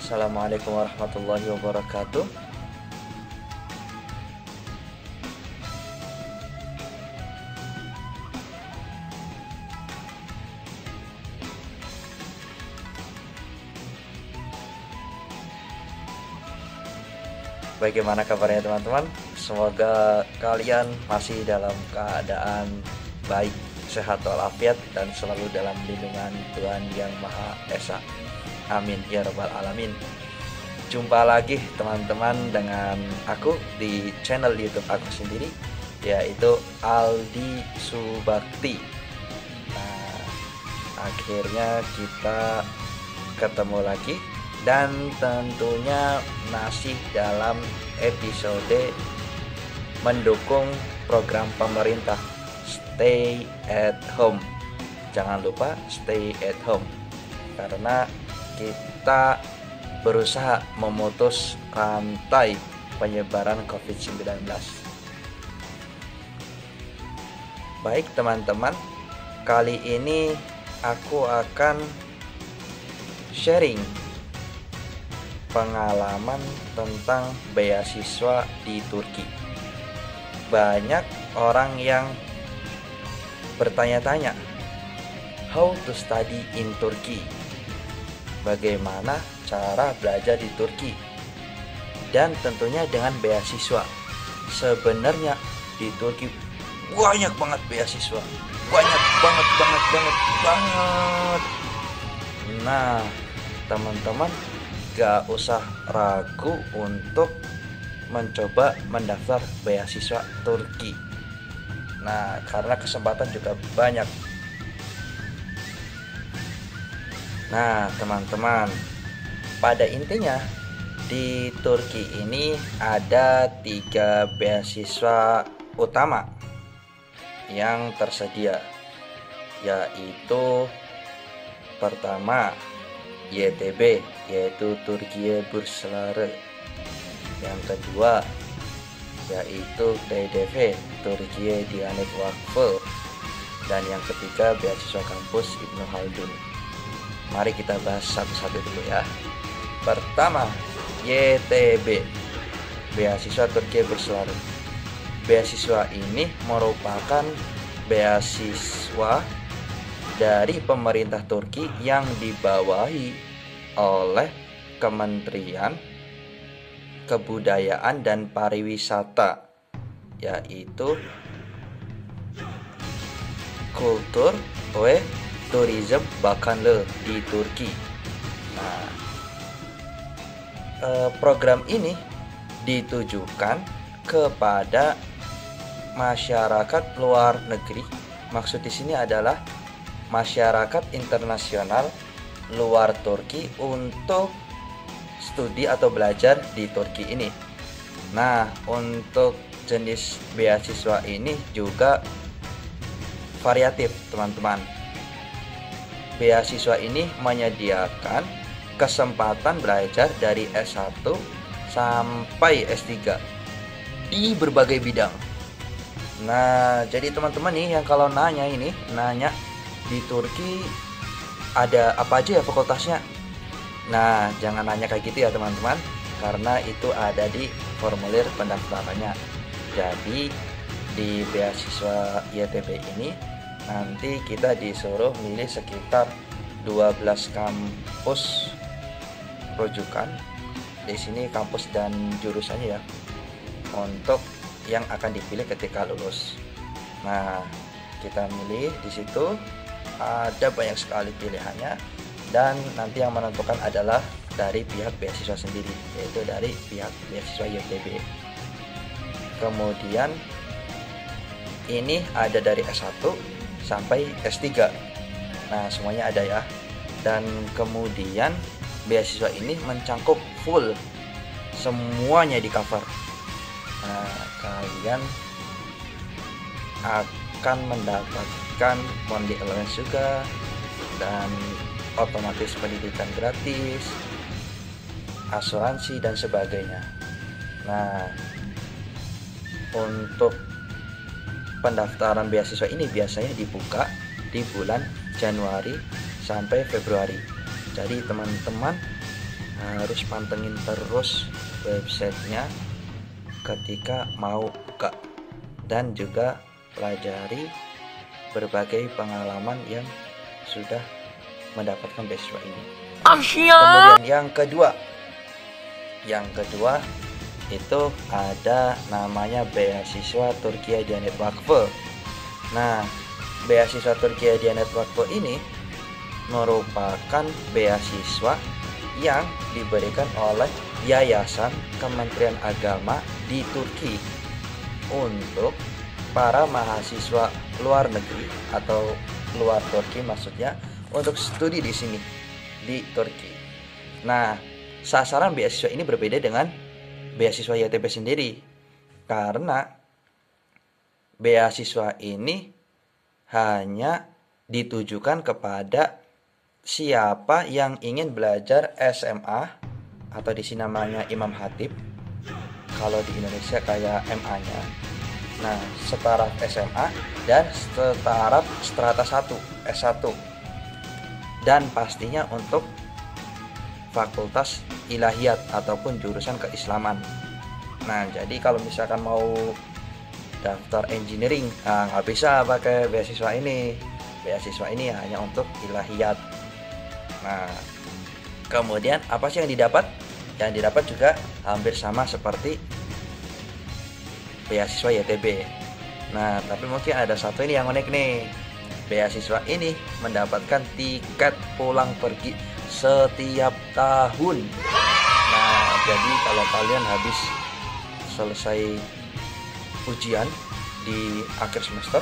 Assalamualaikum warahmatullahi wabarakatuh. Bagaimana kabarnya teman-teman? Semoga kalian masih dalam keadaan baik, sehat walafiat, dan selalu dalam lindungan Tuhan Yang Maha Esa. Amin ya rabbal alamin. Jumpa lagi teman-teman dengan aku di channel YouTube aku sendiri, yaitu Aldi Subakti. Nah, akhirnya kita ketemu lagi, dan tentunya masih dalam episode mendukung program pemerintah Stay at Home. Jangan lupa stay at home, karena kita berusaha memutus rantai penyebaran COVID-19. Baik teman-teman, kali ini aku akan sharing pengalaman tentang beasiswa di Turki. Banyak orang yang bertanya-tanya, how to study in Turkey? Bagaimana cara belajar di Turki? Dan tentunya dengan beasiswa. Sebenarnya di Turki banyak banget beasiswa. Banyak banget. Nah, teman-teman gak usah ragu untuk mencoba mendaftar beasiswa Turki. Nah, karena kesempatan juga banyak. Nah, teman-teman, pada intinya di Turki ini ada 3 beasiswa utama yang tersedia, yaitu pertama YTB, yaitu Türkiye Bursları. Yang kedua yaitu TDV, Türkiye Diyanet Vakfı. Dan yang ketiga beasiswa kampus Ibnu Haldun. Mari kita bahas satu-satu dulu ya. Pertama, YTB, beasiswa Türkiye Bursları. Beasiswa ini merupakan beasiswa dari pemerintah Turki yang dibawahi oleh Kementerian Kebudayaan dan Pariwisata, yaitu Kultur ve Turizm Bakanlığı di Turki. Nah, program ini ditujukan kepada masyarakat luar negeri. Maksud di sini adalah masyarakat internasional luar Turki untuk studi atau belajar di Turki ini. Nah, untuk jenis beasiswa ini juga variatif, teman-teman. Beasiswa ini menyediakan kesempatan belajar dari S1 sampai S3 di berbagai bidang. Nah, jadi teman-teman nih yang kalau nanya di Turki ada apa aja ya fakultasnya? Nah, jangan nanya kayak gitu ya teman-teman, karena itu ada di formulir pendaftarannya. Jadi di beasiswa YTB ini nanti kita disuruh milih sekitar 12 kampus rujukan. Di sini kampus dan jurusannya ya, untuk yang akan dipilih ketika lulus. Nah, kita milih di situ, ada banyak sekali pilihannya, dan nanti yang menentukan adalah dari pihak beasiswa sendiri, yaitu dari pihak beasiswa YTB. Kemudian ini ada dari S1 sampai S3. Nah, semuanya ada ya. Dan kemudian beasiswa ini mencangkup full, semuanya di cover. Nah, kalian akan mendapatkan monthly allowance juga, dan otomatis pendidikan gratis, asuransi dan sebagainya. Nah, untuk pendaftaran beasiswa ini biasanya dibuka di bulan Januari sampai Februari. Jadi teman-teman harus pantengin terus websitenya ketika mau buka, dan juga pelajari berbagai pengalaman yang sudah mendapatkan beasiswa ini. Kemudian yang kedua itu ada namanya beasiswa Turkiye Diyanet Vakfı. Nah, beasiswa Turkiye Diyanet Vakfı ini merupakan beasiswa yang diberikan oleh Yayasan Kementerian Agama di Turki untuk para mahasiswa luar negeri atau luar Turki, maksudnya untuk studi di sini di Turki. Nah, sasaran beasiswa ini berbeda dengan beasiswa YTB sendiri, karena beasiswa ini hanya ditujukan kepada siapa yang ingin belajar SMA atau di sini namanya Imam Hatib, kalau di Indonesia kayak MA-nya. Nah, setaraf SMA dan setaraf strata 1 S1, dan pastinya untuk fakultas ilahiyat ataupun jurusan keislaman. Nah, jadi kalau misalkan mau daftar engineering, nggak bisa pakai beasiswa ini. Beasiswa ini hanya untuk ilahiyat. Nah, kemudian apa sih yang didapat? Yang didapat juga hampir sama seperti beasiswa YTB. Nah, tapi mungkin ada satu ini yang unik nih. Beasiswa ini mendapatkan tiket pulang pergi setiap tahun. Nah, jadi kalau kalian habis selesai ujian di akhir semester,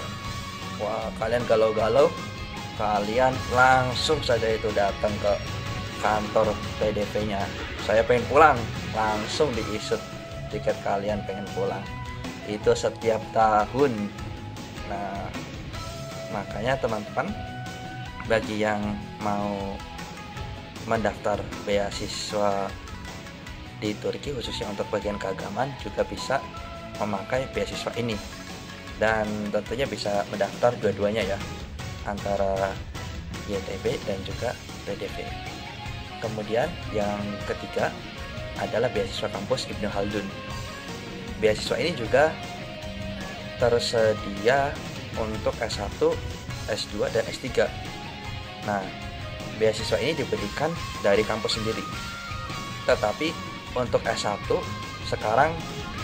wah, kalian galau-galau, kalian langsung saja itu datang ke kantor PDV-nya. Saya pengen pulang, langsung diisut tiket kalian pengen pulang. Itu setiap tahun. Nah, makanya teman-teman, bagi yang mau mendaftar beasiswa di Turki khususnya untuk bagian keagamaan juga bisa memakai beasiswa ini, dan tentunya bisa mendaftar dua-duanya ya, antara YTB dan juga PDV. Kemudian yang ketiga adalah beasiswa kampus Ibnu Khaldun. Beasiswa ini juga tersedia untuk S1, S2, dan S3. Nah, beasiswa ini diberikan dari kampus sendiri. Tetapi untuk S1 sekarang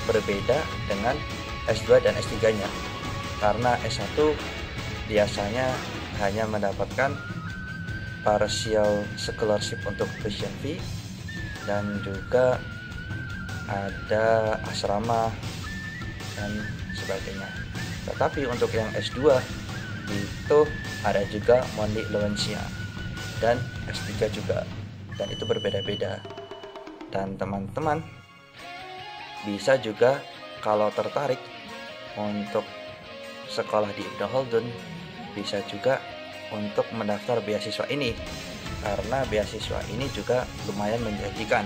berbeda dengan S2 dan S3-nya. Karena S1 biasanya hanya mendapatkan partial scholarship untuk tuition fee, dan juga ada asrama dan sebagainya. Tetapi untuk yang S2 itu ada juga monthly allowance-nya, dan S3 juga, dan itu berbeda-beda. Dan teman-teman bisa juga kalau tertarik untuk sekolah di Ibnu Khaldun, bisa juga untuk mendaftar beasiswa ini, karena beasiswa ini juga lumayan menjanjikan.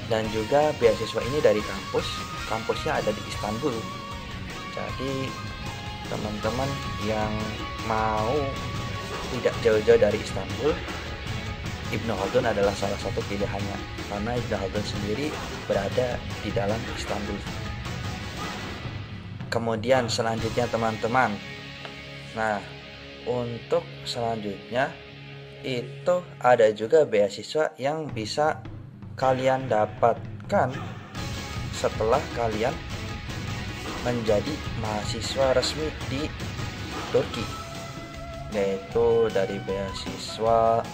Dan juga beasiswa ini dari kampusnya ada di Istanbul. Jadi teman-teman yang mau tidak jauh-jauh dari Istanbul, Ibnu Khaldun adalah salah satu pilihannya, karena Ibnu Khaldun sendiri berada di dalam Istanbul. Kemudian selanjutnya teman-teman, nah untuk selanjutnya itu ada juga beasiswa yang bisa kalian dapatkan setelah kalian menjadi mahasiswa resmi di Turki, yaitu dari beasiswa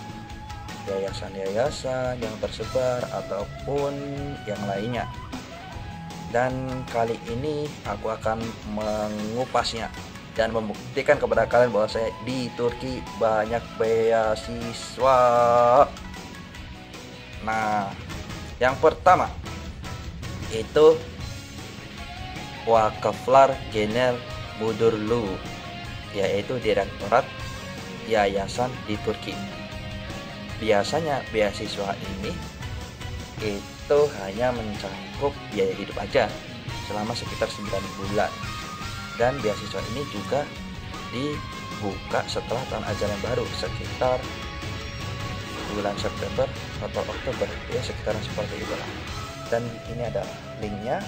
yayasan-yayasan yang tersebar ataupun yang lainnya. Dan kali ini aku akan mengupasnya dan membuktikan kepada kalian bahwa saya di Turki banyak beasiswa. Nah, yang pertama itu Vakıflar Genel Müdürlüğü, yaitu Direktorat Yayasan di Turki. Biasanya beasiswa ini itu hanya mencakup biaya hidup aja selama sekitar 9 bulan. Dan beasiswa ini juga dibuka setelah tahun ajaran baru sekitar bulan September atau Oktober, ya sekitaran seperti itulah. Dan ini ada linknya.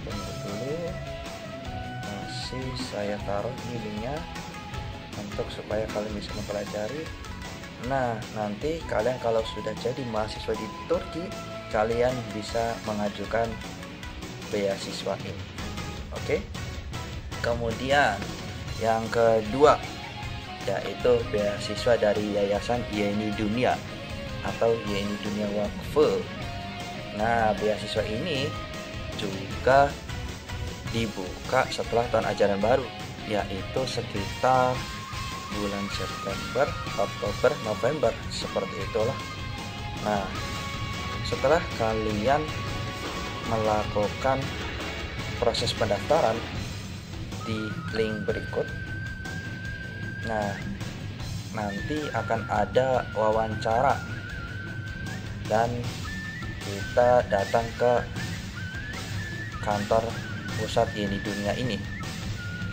Tunggu dulu, masih saya taruh di linknya untuk supaya kalian bisa mempelajari. Nah, nanti kalian kalau sudah jadi mahasiswa di Turki, kalian bisa mengajukan beasiswa ini. Oke. Kemudian yang kedua yaitu beasiswa dari Yayasan Yeni Dunia atau Yeni Dunia Vakfı. Nah, beasiswa ini juga dibuka setelah tahun ajaran baru, yaitu sekitar bulan September, Oktober, November, seperti itulah. Nah, setelah kalian melakukan proses pendaftaran di link berikut, nah nanti akan ada wawancara dan kita datang ke kantor pusat Yeni Dunia ini.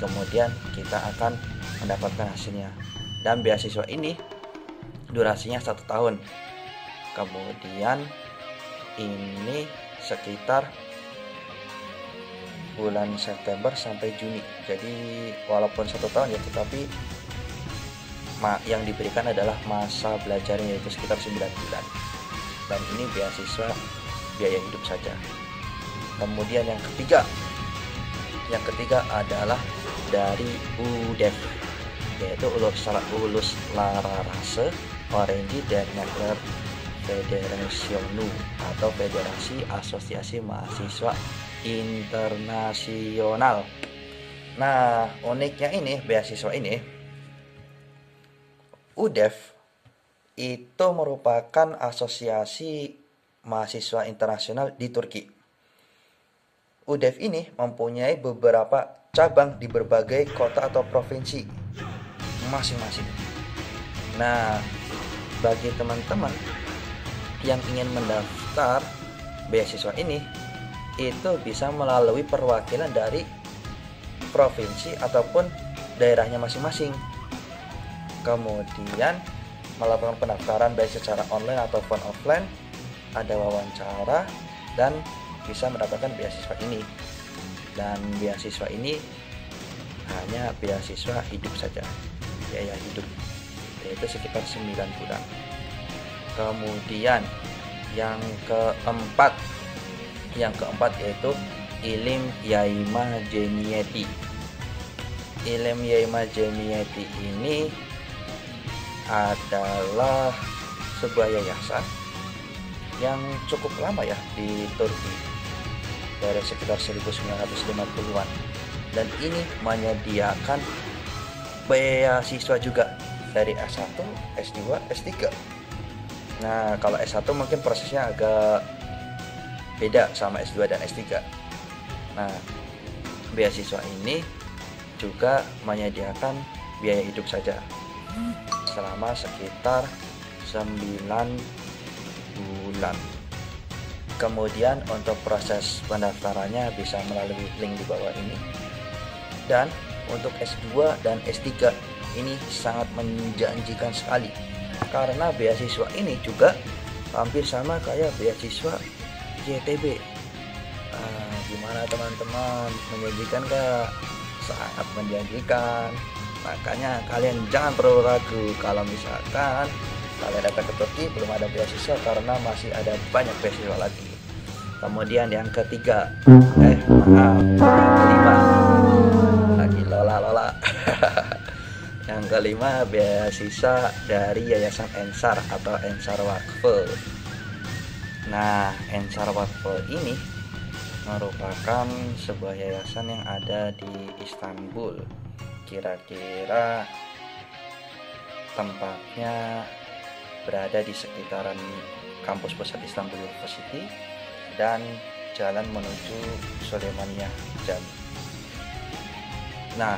Kemudian kita akan mendapatkan hasilnya. Dan beasiswa ini durasinya 1 tahun. Kemudian ini sekitar bulan September sampai Juni. Jadi walaupun 1 tahun ya, tetapi yang diberikan adalah masa belajarnya yaitu sekitar 9 bulan. Dan ini beasiswa biaya hidup saja. Kemudian yang ketiga adalah dari UDEF, yaitu Uluslararası Öğrenci Dernekler Federasyonu atau Federasi Asosiasi Mahasiswa Internasional. Nah, uniknya ini beasiswa ini, UDEF itu merupakan asosiasi mahasiswa internasional di Turki. UDEF ini mempunyai beberapa cabang di berbagai kota atau provinsi masing-masing. Nah, bagi teman-teman yang ingin mendaftar beasiswa ini, itu bisa melalui perwakilan dari provinsi ataupun daerahnya masing-masing. Kemudian melakukan pendaftaran baik secara online ataupun offline, ada wawancara dan bisa mendapatkan beasiswa ini. Dan beasiswa ini hanya beasiswa hidup saja, biaya hidup, yaitu sekitar 9 bulan. Kemudian yang keempat yaitu Ilim Yayma Cemiyeti. Ilim Yayma Cemiyeti ini adalah sebuah yayasan yang cukup lama ya di Turki, dari sekitar 1950-an, dan ini menyediakan beasiswa juga dari S1, S2, S3. Nah, kalau S1 mungkin prosesnya agak beda sama S2 dan S3. Nah, beasiswa ini juga menyediakan biaya hidup saja selama sekitar 9 bulan. Kemudian untuk proses pendaftarannya bisa melalui link di bawah ini. Dan untuk S2 dan S3 ini sangat menjanjikan sekali, karena beasiswa ini juga hampir sama kayak beasiswa YTB. Gimana teman-teman, menjanjikan gak? Sangat menjanjikan. Makanya kalian jangan perlu ragu kalau misalkan kalian datang ke Turki belum ada beasiswa, karena masih ada banyak beasiswa lagi. Kemudian yang kelima lagi Lola yang kelima, beasiswa dari Yayasan Ensar atau Ensar Vakfı. Nah, Ensar Vakfı ini merupakan sebuah yayasan yang ada di Istanbul. Kira-kira tempatnya berada di sekitaran kampus pusat Istanbul University dan jalan menuju Süleymaniye Cami. Nah,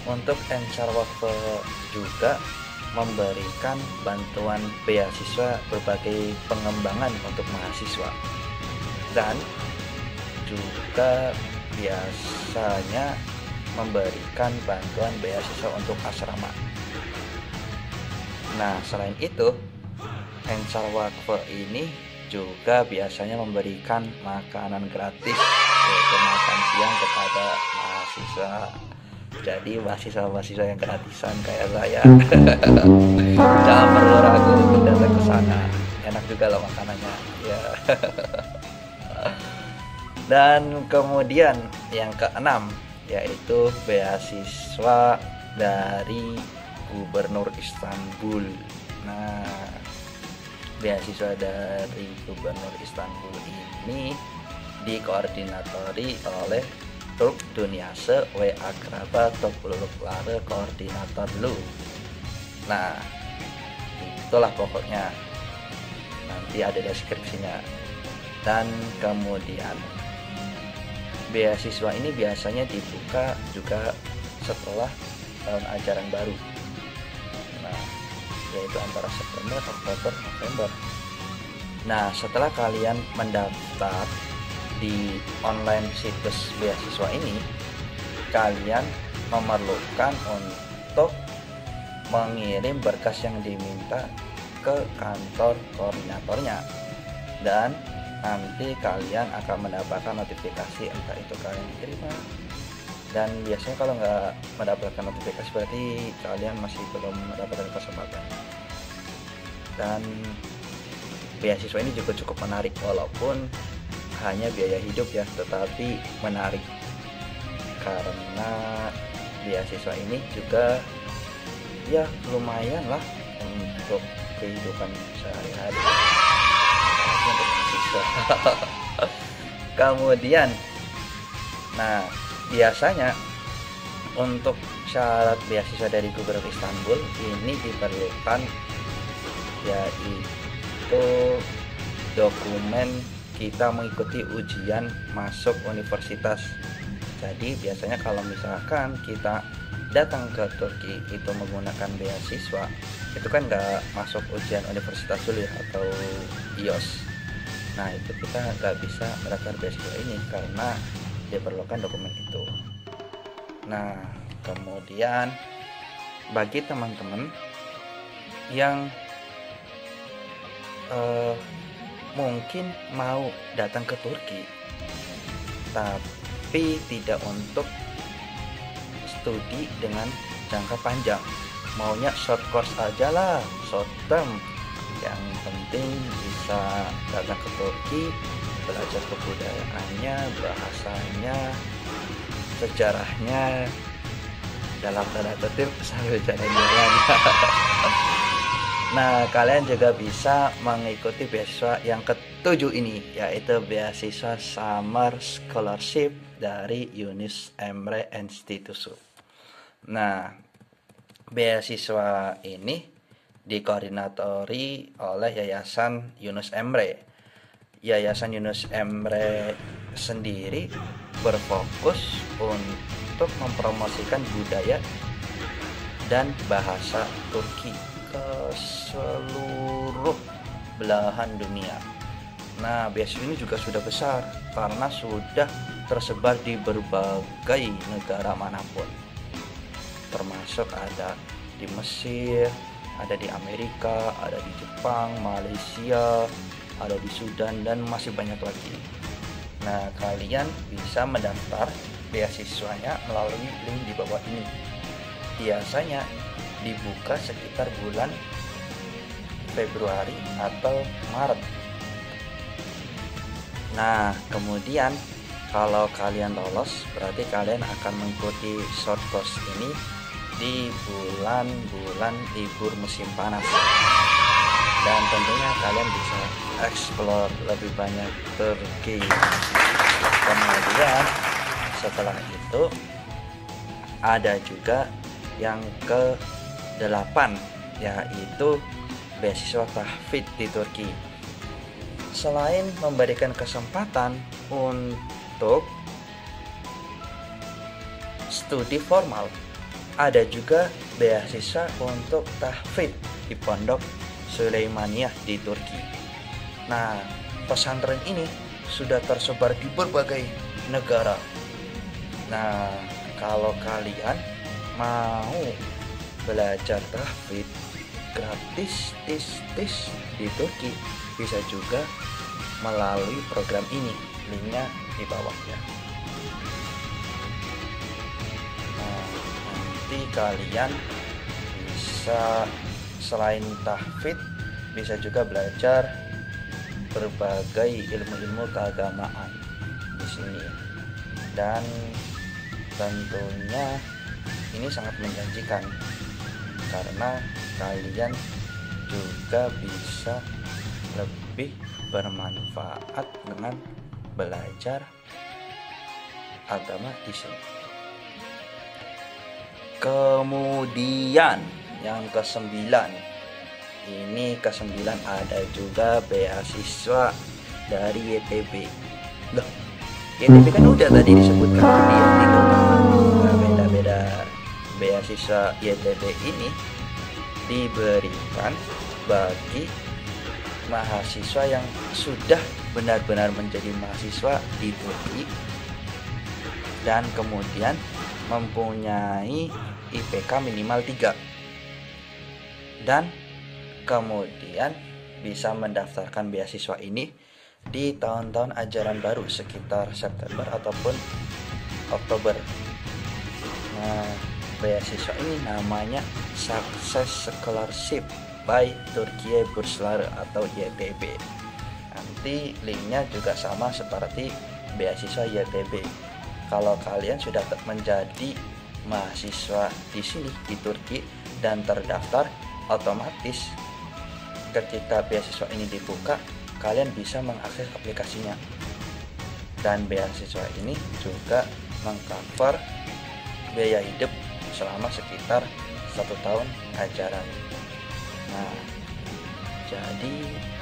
untuk Ensar Vakfı juga memberikan bantuan beasiswa berbagai pengembangan untuk mahasiswa, dan juga biasanya memberikan bantuan beasiswa untuk asrama. Nah, selain itu, Ensar Wakfe ini juga biasanya memberikan makanan gratis, yaitu makan siang kepada mahasiswa. Jadi mahasiswa-mahasiswa yang gratisan kayak saya jangan perlu ragu untuk datang ke sana. Enak juga loh makanannya ya. Dan kemudian yang keenam yaitu beasiswa dari Gubernur Istanbul. Nah, beasiswa dari Gubernur Istanbul ini dikoordinatori oleh Turk Dünyası ve Akraba Toplulukları Koordinator Lu. Nah, itulah pokoknya. Nanti ada deskripsinya. Dan kemudian beasiswa ini biasanya dibuka juga setelah tahun ajaran baru. Nah, yaitu antara September, Oktober, November. Nah, setelah kalian mendaftar di online situs beasiswa ini, kalian memerlukan untuk mengirim berkas yang diminta ke kantor koordinatornya, dan nanti kalian akan mendapatkan notifikasi entah itu kalian diterima. Dan biasanya kalau nggak mendapatkan notifikasi berarti kalian masih belum mendapatkan kesempatan. Dan beasiswa ini juga cukup menarik, walaupun hanya biaya hidup ya, tetapi menarik karena beasiswa ini juga ya lumayan lah untuk kehidupan sehari-hari untuk mahasiswa. Kemudian, nah biasanya untuk syarat beasiswa dari Gubernur Istanbul ini diperlukan yaitu dokumen kita mengikuti ujian masuk universitas. Jadi biasanya kalau misalkan kita datang ke Turki itu menggunakan beasiswa, itu kan nggak masuk ujian universitas dulu ya, atau IELTS. Nah, itu kita nggak bisa mendaftar beasiswa ini karena diperlukan dokumen itu. Nah, kemudian bagi teman-teman yang mungkin mau datang ke Turki tapi tidak untuk studi dengan jangka panjang, maunya short course aja lah, short term, yang penting bisa datang ke Turki, belajar kebudayaannya, bahasanya, sejarahnya, dalam tanda kutip sambil jalan-jalan. Nah, kalian juga bisa mengikuti beasiswa yang ketujuh ini, yaitu beasiswa Summer Scholarship dari Yunus Emre Institute. Nah, beasiswa ini dikoordinatori oleh Yayasan Yunus Emre. Yayasan Yunus Emre sendiri berfokus untuk mempromosikan budaya dan bahasa Turki ke seluruh belahan dunia. Nah, beasiswa ini juga sudah besar karena sudah tersebar di berbagai negara manapun, termasuk ada di Mesir, ada di Amerika, ada di Jepang, Malaysia, ada di Sudan, dan masih banyak lagi. Nah, kalian bisa mendaftar beasiswanya melalui link di bawah ini. Biasanya dibuka sekitar bulan Februari atau Maret. Nah, kemudian kalau kalian lolos, berarti kalian akan mengikuti short course ini di bulan-bulan libur musim panas. Dan tentunya kalian bisa explore lebih banyak Turki. Kemudian setelah itu ada juga yang ke-8, yaitu beasiswa tahfidz di Turki. Selain memberikan kesempatan untuk studi formal, ada juga beasiswa untuk tahfidz di Pondok Süleymaniyah di Turki. Nah, pesantren ini sudah tersebar di berbagai negara. Nah, kalau kalian mau belajar tahfidz, gratis di Turki bisa juga melalui program ini, linknya di bawahnya. Nah, nanti kalian bisa selain tahfidz bisa juga belajar berbagai ilmu-ilmu keagamaan di sini, dan tentunya ini sangat menjanjikan karena kalian juga bisa lebih bermanfaat dengan belajar agama di sini. Kemudian yang ke-9, ini ke-9 ada juga beasiswa dari YTB. Loh, YTB kan udah tadi disebutkan di artikel utama. Nah, beda-beda. Beasiswa YTB ini diberikan bagi mahasiswa yang sudah benar-benar menjadi mahasiswa di Turki dan kemudian mempunyai IPK minimal 3 dan kemudian bisa mendaftarkan beasiswa ini di tahun-tahun ajaran baru sekitar September ataupun Oktober. Nah, beasiswa ini namanya Success Scholarship by Turkiye Bursları atau YTB. Nanti linknya juga sama seperti beasiswa YTB. Kalau kalian sudah menjadi mahasiswa di sini di Turki dan terdaftar, otomatis ketika beasiswa ini dibuka, kalian bisa mengakses aplikasinya. Dan beasiswa ini juga mengcover biaya hidup selama sekitar 1 tahun ajaran. Nah, jadi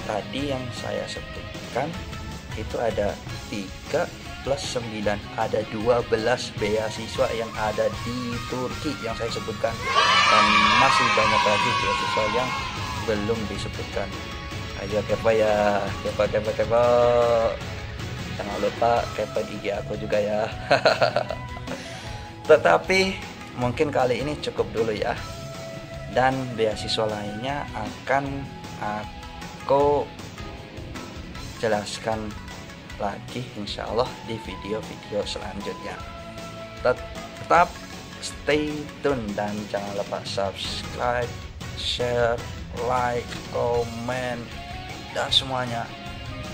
tadi yang saya sebutkan itu ada 3 plus 9, ada 12 beasiswa yang ada di Turki yang saya sebutkan, dan masih banyak lagi beasiswa yang belum disebutkan. Ayo kepo ya, kepo. Jangan lupa kepo IG aku juga ya. Tetapi mungkin kali ini cukup dulu ya, dan beasiswa lainnya akan aku jelaskan lagi insya Allah di video-video selanjutnya. Tetap stay tune dan jangan lupa subscribe, share, like, komen, dan semuanya.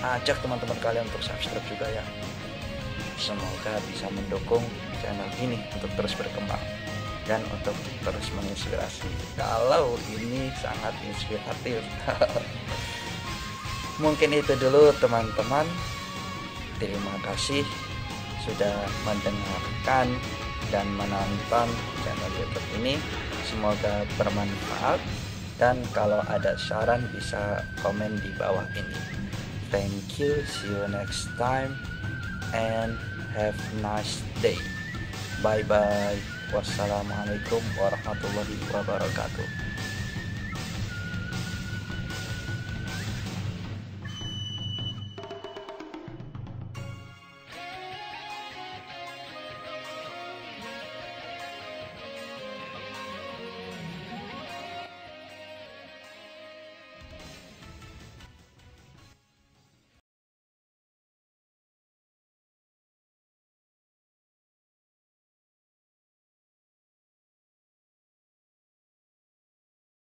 Ajak teman-teman kalian untuk subscribe juga ya. Semoga bisa mendukung channel ini untuk terus berkembang dan untuk terus menginspirasi. Kalau ini sangat inspiratif. Mungkin itu dulu teman-teman. Terima kasih sudah mendengarkan dan menonton channel YouTube ini. Semoga bermanfaat, dan kalau ada saran bisa komen di bawah ini. Thank you, see you next time, and have a nice day. Bye bye. Wassalamualaikum warahmatullahi wabarakatuh.